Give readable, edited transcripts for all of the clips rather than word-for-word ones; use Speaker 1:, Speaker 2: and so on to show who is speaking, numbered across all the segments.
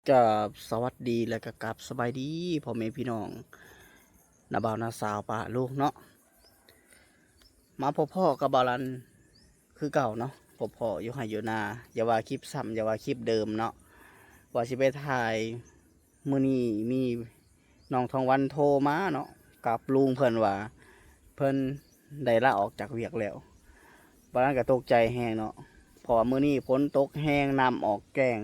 Speaker 1: กับสวัสดีและก็กับสบายดีพ่อแม่พี่น้องนาบ่าวนาสาวป่าลูกเนาะมาพบพ่อกับบาลันคือเก่าเนาะพบพ่ออยู่ไห้อยู่นาอย่าว่าคลิปซ้ำอย่าว่าคลิปเดิมเนาะว่าสิไปถ่ายมื้อนี้มีน้องทองวันโทรมาเนาะกับลุงเพิ่นว่าเพิ่นได้ลาออกจากเวียกแล้วบาลันก็ตกใจแฮงเนาะเพราะว่ามื้อนี้ฝนตกแฮงน้ำออกแกง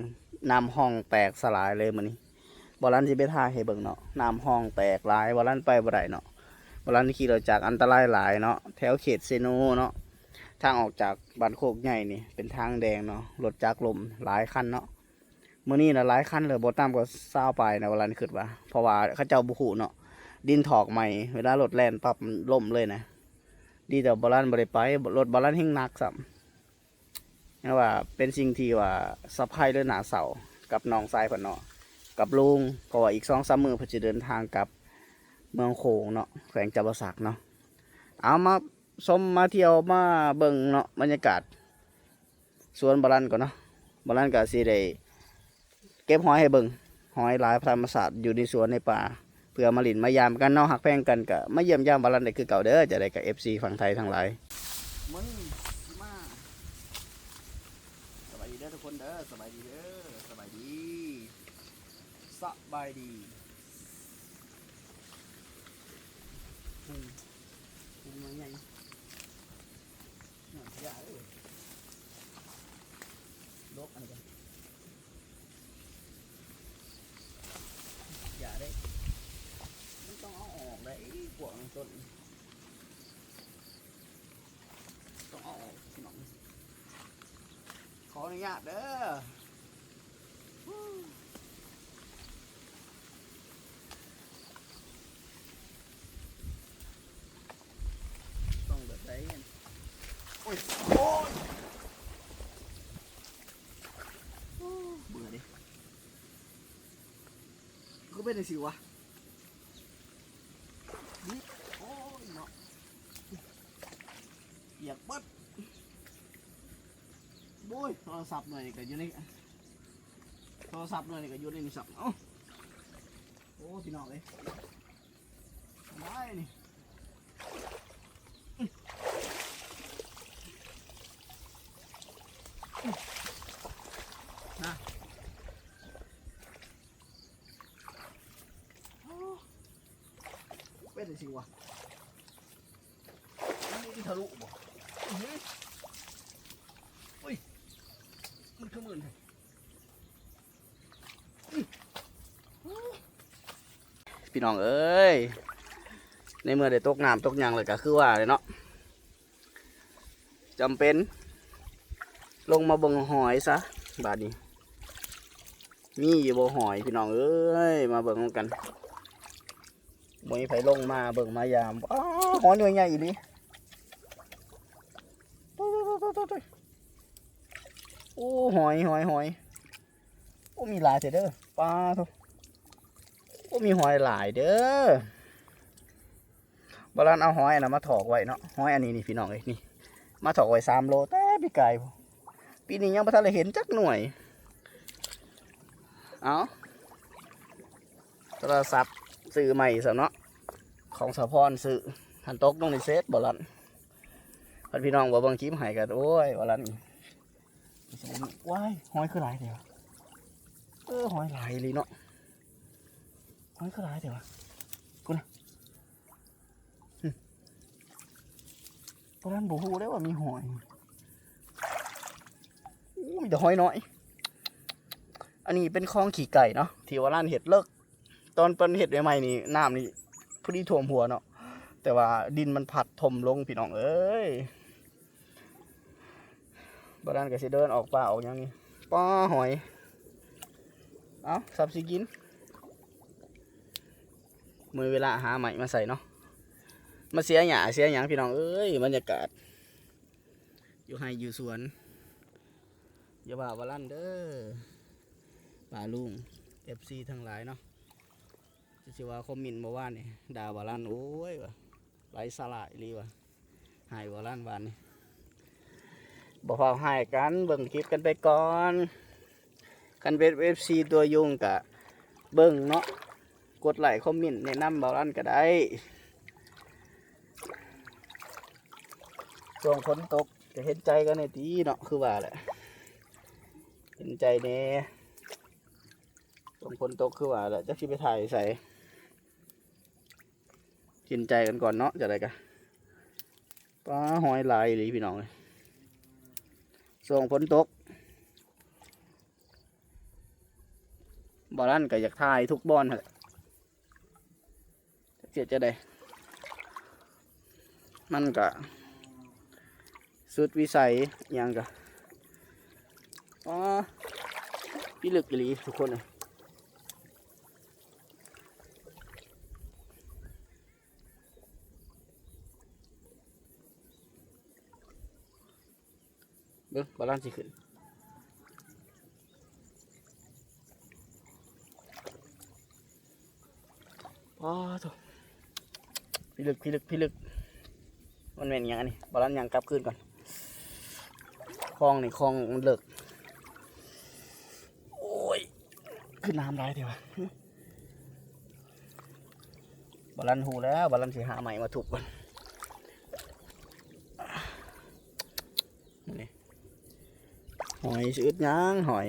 Speaker 1: น้ำห้องแตกสลายเลยมื้อนี้ บอลันสิไปท่าให้เบิ่งเนาะน้ำห้องแตกหลายบอลันไปบ่ได้เนาะบอลันขี่รถจากอันตรายหลายเนาะแถวเขตเซโนเนาะทางออกจากบ้านโคกใหญ่นี่เป็นทางแดงเนาะรถจักรลมหลายคันเนาะมื้อนี้น่ะหลายคันเลยบ่ต่ำกว่า20ปลายนะบอลันคิดว่าเพราะว่าเขาเจ้าบ่ฮู้เนาะดินถอกใหม่เวลารถแล่นปั๊บมันล่มเลยนะดีแต่บอลันบ่ได้ไปรถบอลันแฮงหนักซ้ำนะว่าเป็นสิ่งที่ว่าสะพายเลยหน้าเสากับน้องชายเพิ่นเนาะ กับลุงเพราะว่าอีก2-3 มื้อเพื่อจะเดินทางกลับเมืองโขงเนาะแขวงจำปาสักเนาะเอามาชมมาเที่ยวมาเบิ่งเนาะบรรยากาศสวนบาลันก่อนเนาะบาลันก็สิได้เก็บหอยให้เบิ่งหอยหลายธรรมศาสตร์อยู่ในสวนในป่าเพื่อมาหลินมายามกันเนาะหักแพงกันก็มาเยี่ยมยามบาลันได้คือเก่าเด้อจะได้กับ FC ฝั่งไทยทั้งหลายมึงมาสบายดีเด้อทุกคนเด้อสบายดีเด้อสบายดีสบายดี มันใหญ่หน่อยใหญ่เลยลกอันนี้กันอย่าได้มันต้องเอาออกได้กวางต้นต้องเอาออกพี่น้องขออนุญาตเด้อต้องแบบไหนโอ้ยโอ้ยเบื่อดิก็เป็นอะไรสิวะนี่โอ้ยเนาะอยากบัดโอ้ยโทรศัพท์หน่อยก็อยู่ในโทรศัพท์หน่อยก็อยู่ในนี่สับเอ้าโอ้พี่น้องเลยได้นี่นะเป็นอะไรสิวะนี่ทะลุบ่อุ้ยมันคือหมื่นพี่น้องเอ้ยในเมื่อได้ตกน้ำตกหยังเลยก็คือว่าเลยเนาะจำเป็นลงมาเบิ่งหอยซะบาดนี้มีอยู่บ่หอยพี่น้องเอ้ยมาเบิ่งกันบ่มีไผลงมาเบิ่งมายามอ้าหอยหน่วยใหญ่อีหลีโอ้หอยโอ้มีหลายเด้อปลาทุกโอ้มีหอยหลายเด้อบาลานเอาหอยนะมาถอกไว้เนาะหอยอันนี้นี่พี่น้องเอ้ยนี่มาถอกไว้3 โลแต่พี่ไก่ปีนี้ยังไม่ทันได้เห็นจักหน่วยเอาโทรศัพท์ซื้อใหม่ซะเนาะของสะพรซื้อหันตกต้องในเซตบาลานพันพี่น้องบอกบางคลิปหายกันโอ้ยบาลานว้ายหอยคือหลายเดียวหอยหลายเลยเนาะหอยคือหลายเดียวกูนะบาลานบอกฮู้ได้ว่ามีหอยมีแต่หอยน้อยอันนี้เป็นคลองขี่ไก่เนาะที่ว่าร้านเห็ดเลิกตอนเป็นเห็ดใหม่ๆนี่น้ำนี่พอดีท่วมหัวเนาะแต่ว่าดินมันผัดถมลงพี่น้องเอ้ยบ้านก็สิเดินออกป่าออกอย่างนี้ป้าหอยเอาสับสิกินมือเวลาหาใหม่มาใส่เนาะมาเสียหยาเสียหยางพี่น้องเอ้ยบรรยากาศอยู่ให้อยู่สวนอย่าบ่าวลั่นเด้อป่าลุง FC ทั้งหลายเนาะจะว่าคอมมินมาว่านี่ด่าว่าลั่นโอ้ยวะไร้สาระอีวะหายว่าลั่นวันนี่บอกพอหายกันเบิ่งคลิปกันไปก่อนข คันเป็น FC ตัวยุงกะเบิ่งเนาะกดไลค์คอมเมนต์แนะนำเบาลั่นก็ได้ช่วงฝนตกจะเห็นใจกันในทีเนาะคือว่าแหละเห็นใจแน่ช่วงฝนตกคือว่าแหละจะสิไปถ่ายใส่เห็นใจกันก่อนเนาะจะได้กันปลาหอยลายหรือพี่น้องเลยช่วงฝนตกบอลนั่นก็อยากถ่ายทุกบอลเลยเสียจะได้มันก็สุดวิสัยยังก็พี่ลึกอีหลีทุกคนเลยเบิ้งบอลนั่นสิขึ้นถูกพี่ลึกมันเป็นอย่างนี้บอลนั่นยังกลับขึ้นก่อนคลองนี่คลองมันเลิกโอ้ยขึ้นน้ำได้เดี๋ยวบอลลันหูแล้วบอลลันสีหาใหม่มาถูกก่อนนี่หอยสืดย่างหอย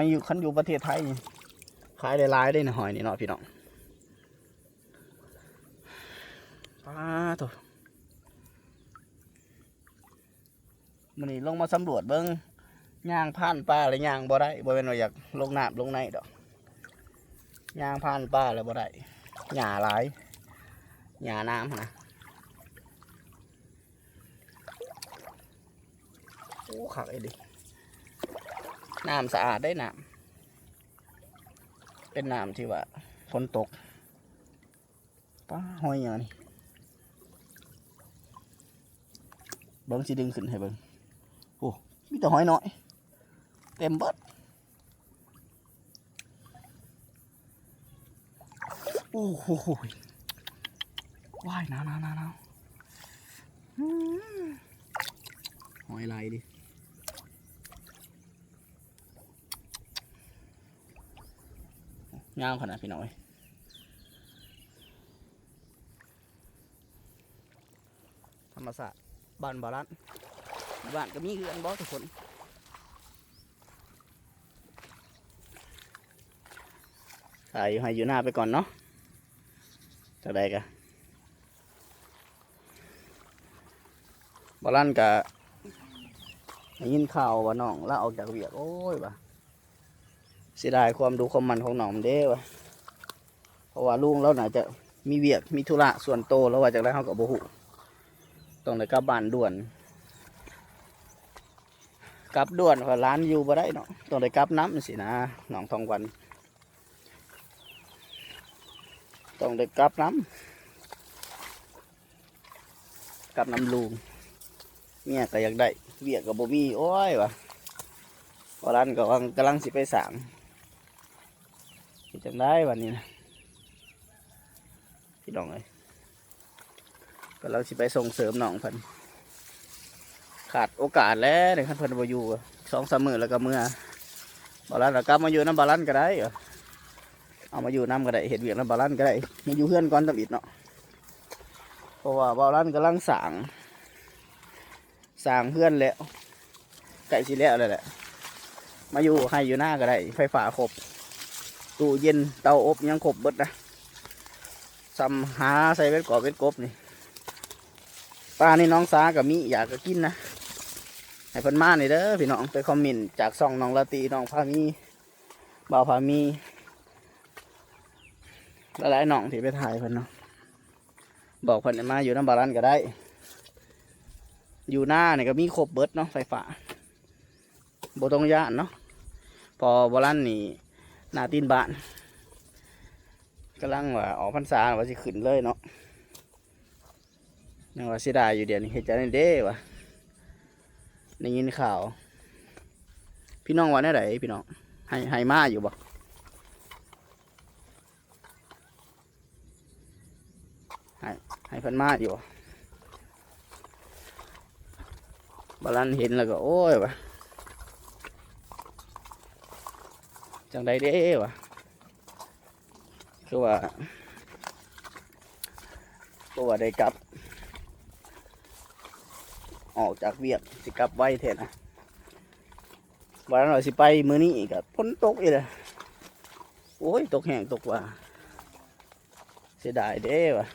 Speaker 1: อยู่ขันอยู่ประเทศไทยขายได้หลายได้นะหอยนี่เนาะพี่น้องป้าตัวมันนี่ลงมาสำรวจเบิ้งย่างผ่านป่าเลยย่างบ่ได้บ่เป็นว่าอยากลงน้ำลงในดอกย่างผ่านป่าเลยบ่ได้หญ้าหลายหญ้าน้ำนะโอ้ขักไอ้ดิน้ำสะอาดได้น้ำเป็นน้ำที่ว่าฝนตกป้าหอยอย่างนี้เบิ้งสิดึงขึ้นให้เบิ้งโอ้มีแต่หอยน้อยเต็มเบิดโอ้โหว่ายน้ำหอยลายดิงามขนาดพี่น้อยธรรมศาสตร์บ้านบาลันบ้านก็มีเรือนบ่ทุกคนถ่ายให้อยู่หน้าไปก่อนเนาะจะได้กันบาลันก็ยินข่าวว่าน้องลาออกจากเวียกโอ้ยว่ะเสียดายความดูความมันของน้องเด้ว่ะเพราะว่าลุงแล้วน่าจะมีเวียกมีธุระส่วนโตแล้วว่าจากได้เขากับโบหูต้องได้กลับบ้านด่วนกลับด่วนเพราะร้านอยู่บ่ได้เนาะต้องได้กลับน้ำสินะน้องทองวันต้องได้กลับน้ลุงเนี่ยก็อยากได้เวียกกับโบมีโอ้ยวะพอร้านก็กำลังสิไปสั่งจำได้วันนี้นะพี่น้องเลยก็เราสิไปส่งเสริมน้องเพิ่นขาดโอกาสแล้วในขั้นเพิ่นบ่อยู่2-3 มื้อแล้วก็เมื่อบาลันก็กลับมาอยู่น้ำบาลันก็ได้เอามาอยู่น้ำก็ได้เห็ดเวียกน้ำบาลันก็ได้มาอยู่เพื่อนก่อนตำอิดเนาะเพราะว่าบาลันกำลังสั่งเพื่อนแล้วไก่สิแล้วเลยแหละมาอยู่ให้อยู่หน้าก็ได้ไฟฟ้าครบตู้เย็นเตาอบยังครบเบิดนะซ้ำหาใส่เบ็ดกบนี่ปลานี่น้องสากับมิอยากจะกินนะให้เพิ่นมาหน่อยเด้อพี่น้องไปคอมเมนต์จากช่องน้องละตีน้องพามีบ่าวพามีหลายๆน้องที่ไปถ่ายเพิ่นเนาะบอกเพิ่นมาอยู่น้ำบาลันก็ได้อยู่หน้าเนี่ยก็มีครบเบิดเนาะไฟฟ้าบ่ต้องย่านเนาะพอบาลันนี่หน้าตีนบ้านกำลังว่าออกพรรษาว่าสิขึ้นเลยเนาะนี่ว่าเสียดายอยู่เดี๋ยวนี้เฮ็ดจังได๋เด้วะได้ยินข่าวพี่น้องว่าแนวใดพี่น้องให้มาอยู่บ่ให้เพิ่นมาอยู่บ่บาลันเห็นแล้วก็โอ้ยวะ จังใดเด้วะคือว่าได้กลับออกจากเวียกสิกลับไว้แทนนะวันนั้นเราสิไปมื้อนี้กับฝนตกอีกเลยโอ้ยตกแห้งตกว่าเสียดายเด้วะ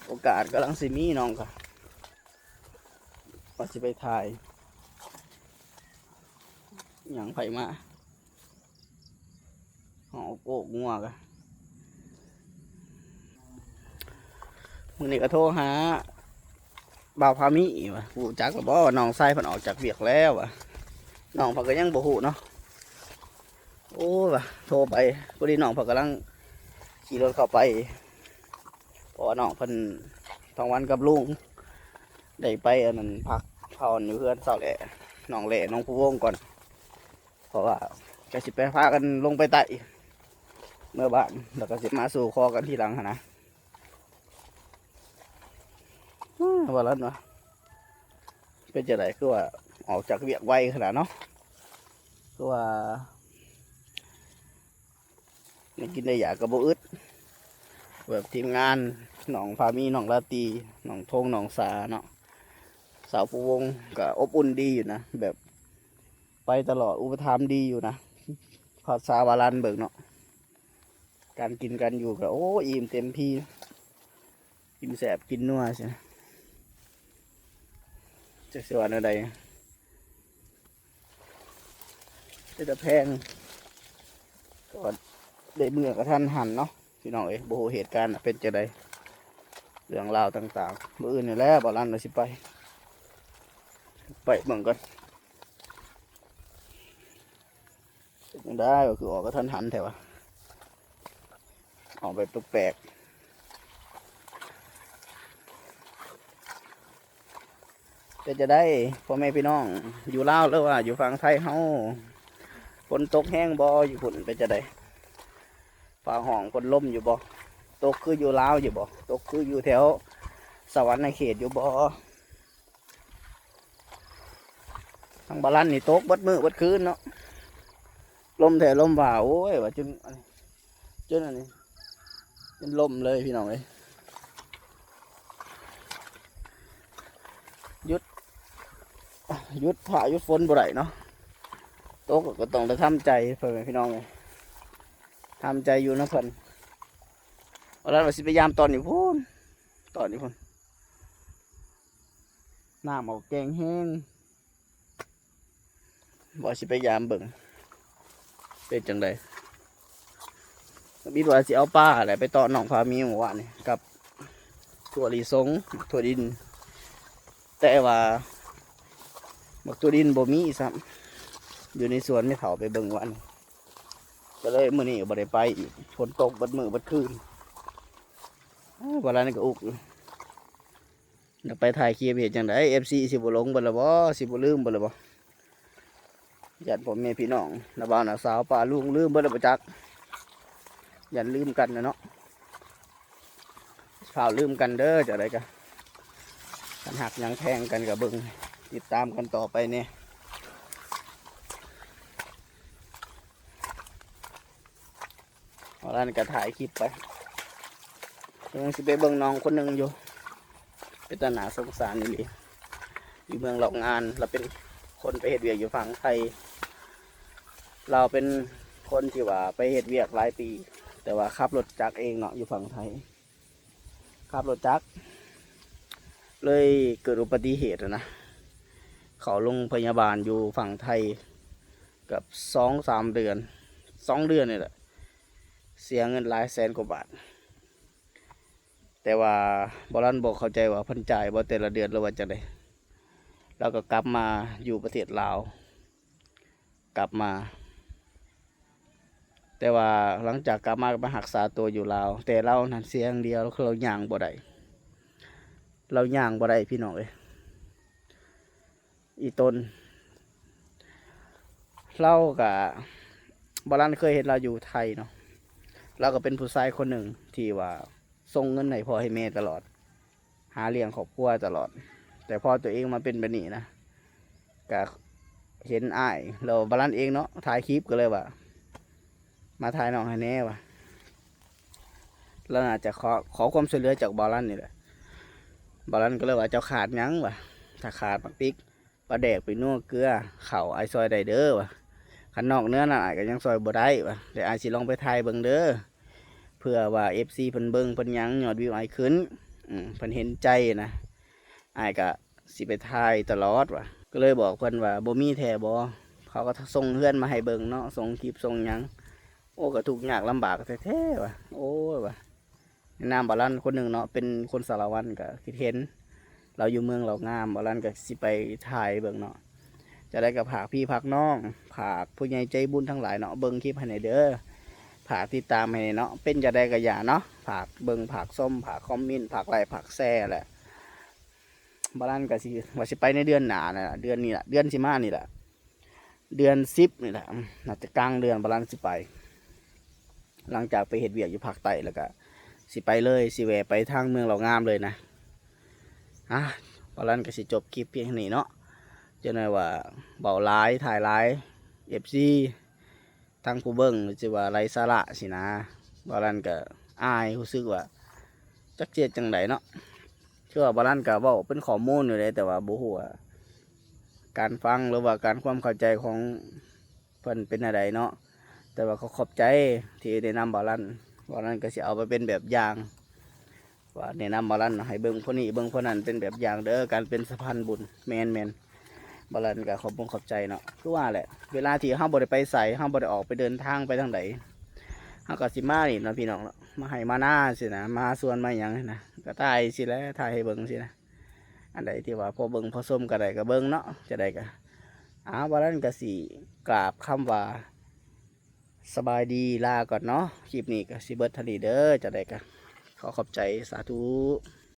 Speaker 1: โอกาสกำลังสิมีน้องค่ะว่าสิไปถ่ายอย่างไผมาหอกโกกงัวกะมื้อนี้ก็โทรหาบ่าวพามิวะผู้จักก็บอกว่าน้องไส้เพิ่นออกจากเวียกแล้ววะน้องเพิ่นก็ยังบ่ฮู้เนาะโอ้วะโทรไปพอดีน้องเพิ่นกำลังขี่รถเข้าไปเพราะว่าน้องเพิ่นท้องวันกับลุงได้ไปอันนั้นพักผ่อนอยู่เพื่อนเสาแหล่น้องแหล่น้องผู้วงก่อนเพราะว่าจะสิไปพากันลงไปไต่เมื่อบ้านแล้วก็สิมาสู่คอกันทีหลังนะว่าแล้วเนาะเป็นจะไหนคือว่าออกจากเวียกไวขนาดเนาะคือว่าไม่กินได้อยากกระโบอึดแบบทีมงานหนองพามีหนองลาตีหนองทงหนองสาเนาะสาวผู้วงก็อบอุ่นดีอยู่นะแบบไปตลอดอุปถัมภ์ดีอยู่นะภาษาวาลันเบิกเนาะการกินกันอยู่ก็โอ้อิ่มเต็มที่กินแสบกินนัวใช่จะเสียวันอะไรจะแพงก็ได้เมื่อกระทันหันเนาะพี่น้องเอ้ยโบเหตุการณ์เป็นจะไดเรื่องราวต่างๆเมื่ออื่นนี่แหละบอลันเราสิไปเบิ่งก่อนยังได้ก็คือออกกระทันหันแถวออกแบบแปลกเป็นจะได้พ่อแม่พี่น้องอยู่ลาวหรือว่าอยู่ฝั่งไทยเฮาฝนตกแห้งบ่อยู่ฝุ่นเป็นจะได้ฝ่าห้องฝนล่มอยู่บ่ตกคืออยู่ลาวอยู่บ่ตกคืออยู่แถวสวรรค์ในเขตอยู่บ่ทางบาลันนี่ตกบัดมือบัดคืนเนาะลมแถวลมบ่าโอ้ยว่าจนอันนี้เป็นลมเลยพี่น้องเลยหยุดผ่าหยุดฝนบ่ได้เนาะตกก็ต้องได้ทำใจเพื่อนพี่น้องเลยทำใจอยู่นะเพิ่นวันนั้นเราสิพยายามตอนนี้พุ่นน้ำเอาแกงแห้งบ่สิพยายามเบิ่งเป็นจังไดบิดว่าสิเอาปลาอะไรไปต่อหนองพามีหมู่บ้านนี่กับถั่วลิสงถั่วดินแต่ว่าบักถั่วดินบ่มีซ้ำอยู่ในสวนไม่เผาไปเบิ่งวันก็เลยมื้อนี้บ่ได้ไปอีกฝนตกบัดมื้อบัดคืนเวลานี้ก็อุกเดี๋ยวไปถ่ายคลิปเห็นจังได FC สิบ่หลงเบิดละบ่สิบ่ลืมเบิดละบ่ญาติผมแม่พี่น้องน้าบ่าวน้าสาวป้าลุงลืมเบิดละบ่จักอย่าลืมกันนะเนาะข่าวลืมกันเด้อจะอะไรกันกันหักยังแพงกันกับเบิ้งติดตามกันต่อไปเนี่ยวันนั้นก็ถ่ายคลิปไปยังสิไปเบิ้งน้องคนหนึ่งอยู่เป็นตาหนาสงสารนี่เลยอยู่เมืองหลอกงานเราเป็นคนไปเหตุเวียกอยู่ฝั่งไทยเราเป็นคนที่ว่าไปเหตุเวียกหลายปีแต่ว่าขับรถจักรเองเนาะอยู่ฝั่งไทยขับรถจักรเลยเกิดอุบัติเหตุนะเขาลงพยาบาลอยู่ฝั่งไทยกับ2-3 เดือน2 เดือนนี่แหละเสียเงินหลายแสนกว่าบาทแต่ว่าบรันบอกเข้าใจว่าพันจ่ายบ่แต่ละเดือนหรือว่าจะได้แล้วก็กลับมาอยู่ประเทศลาวกลับมาแต่ว่าหลังจากกลับมาก็มารักษาตัวอยู่ลาวแต่เรานั้นเสียงเดียวเราย่างบ่ได้พี่น้องเอ้ยอีตนเรากับบรันเคยเห็นเราอยู่ไทยเนาะเราก็เป็นผู้ชายคนหนึ่งที่ว่าส่งเงินให้พ่อให้แม่ตลอดหาเลี้ยงครอบครัวตลอดแต่พอตัวเองมาเป็นแบบนี้นะก็ เห็นอ้ายเราบาลานเองเนาะถ่ายคลิปก็เลยว่ามาถ่ายน้องให้แน่ว่ะแล้วอาจจะขอความช่วยเหลือจากบาลานนี่แหละบาลานก็เลยว่าเจ้าขาดหยังว่ะถ้าขาดปักปิกปลาแดกไปนัวเกลือเข่าไอซอยไดเด้อว่ะขันนอกเนื้อน่ะอ้ายก็ยังซอยบ่ได้ว่ะเดี๋ยวอ้ายสิลองไปถ่ายเบิ่งเด้อเพื่อว่า FC เพิ่นเบิ่งเพิ่นหยังยอดวิวอ้ายขึ้นเพิ่นเห็นใจนะอ้ายก็สิไปถ่ายตลอดว่ะก็เลยบอกเพิ่นว่าบ่มีแท้บ่เขาก็ส่งเพื่อนมาให้เบิ่งเนาะส่งคลิปส่งหยังโอ้ก็ทุกข์ยากลำบากแท้ๆว่ะโอ้ยว่ะนามบาลันคนหนึ่งเนาะเป็นคนสารวัตรก็คิดเห็นเราอยู่เมืองเรางามบาลันก็สิไปถ่ายเบิ่งเนาะจะได้กับผากพี่ผากน้องผากผู้ใหญ่ใจบุญทั้งหลายเนาะเบิ่งคลิปให้ในเด้อผากติดตามให้เนาะเป็นจะได้กระยาเนาะผากเบิ่งผากส้มผากคอมเมนต์ผากไลค์ผากแซ่แหละบาลันก็สิว่าสิไปในเดือนหน้าน่ะเดือนนี้แหละเดือนสิมานี่แหละเดือน10นี่แหละน่าจะกลางเดือนบาลันสิไปหลังจากไปเฮ็ดเวียกอยู่ภาคใต้แล้วก็สิไปเลยสิแวะไปทางเมืองเหล่างามเลยนะบาลันก็สิจบคลิปเพียงนี้เนาะจะหน่อยว่าเบาร้ายถ่ายร้ายFCทางผู้เบิ่งจะว่าไรสาระสินะบาลันก็อายรู้สึกว่าจักเจ็ดจังไดเนาะเชื่อว่าบาลันก็เว้าเป็นข้อมูลอยู่เลยแต่ว่าบ่ฮู้ว่าการฟังหรือว่าการความเข้าใจของเพิ่นเป็นอะไรเนาะแต่ว่าเขาขอบใจที่แนะนำบาลันก็สิเอาไปเป็นแบบอย่างว่าแนะนำบาลันให้เบิ่งคนนี้เบิ่งคนนั้นเป็นแบบอย่างเด้อการเป็นสะพานบุญแมนบาลันก็ขอบใจเนาะคือว่าแหละเวลาที่เฮาบ่ได้ไปใส่เฮาบ่ได้ออกไปเดินทางไปทางใดเฮาก็สิมานี่เนาะพี่น้องเนาะมาให้มาหน้าสินะมาสวนมาหยังนะก็ถ่ายสิแล้วถ่ายให้เบิ่งสินะอันใดที่ว่าพอเบิ่งพอส้มก็ได้ก็เบิ่งเนาะจะได้ก็บาลันก็สิกราบคำว่าสบายดีลาก่อนเนาะคลิปนี้ก็สิเบิดเท่านี้เด้อจะได้ก็ขอบใจสาธุ